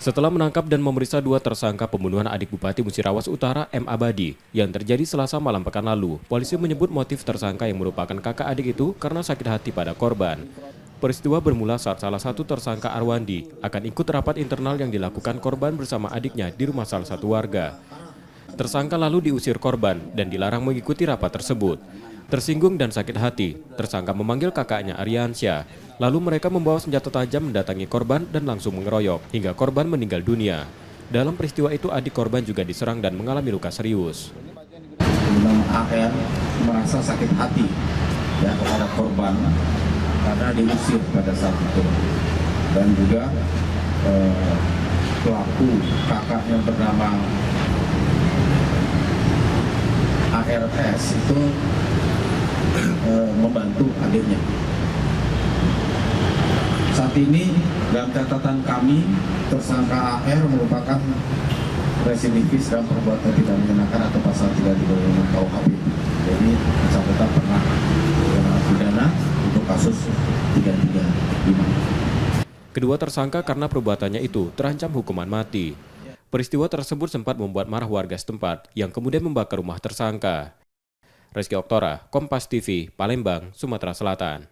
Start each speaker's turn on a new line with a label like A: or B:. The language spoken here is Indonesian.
A: Setelah menangkap dan memeriksa dua tersangka pembunuhan adik Bupati Musirawas Utara M. Abadi yang terjadi Selasa malam pekan lalu, polisi menyebut motif tersangka yang merupakan kakak adik itu karena sakit hati pada korban. Peristiwa bermula saat salah satu tersangka Arwandi akan ikut rapat internal yang dilakukan korban bersama adiknya di rumah salah satu warga. Tersangka lalu diusir korban dan dilarang mengikuti rapat tersebut. Tersinggung dan sakit hati, tersangka memanggil kakaknya Aryansyah. Lalu mereka membawa senjata tajam mendatangi korban dan langsung mengeroyok hingga korban meninggal dunia. Dalam peristiwa itu adik korban juga diserang dan mengalami luka serius.
B: AR merasa sakit hati ya kepada korban karena diusir pada saat itu, dan juga pelaku kakaknya bernama ARS itu membantu adiknya. Saat ini dalam catatan kami, tersangka AR merupakan residivis dalam perbuatan tidak mengenakan atau pasal 336 KUHP. Jadi bersangkutan pernah pidana untuk kasus 335.
A: Kedua tersangka karena perbuatannya itu terancam hukuman mati. Peristiwa tersebut sempat membuat marah warga setempat yang kemudian membakar rumah tersangka. Reski Oktora, Kompas TV, Palembang, Sumatera Selatan.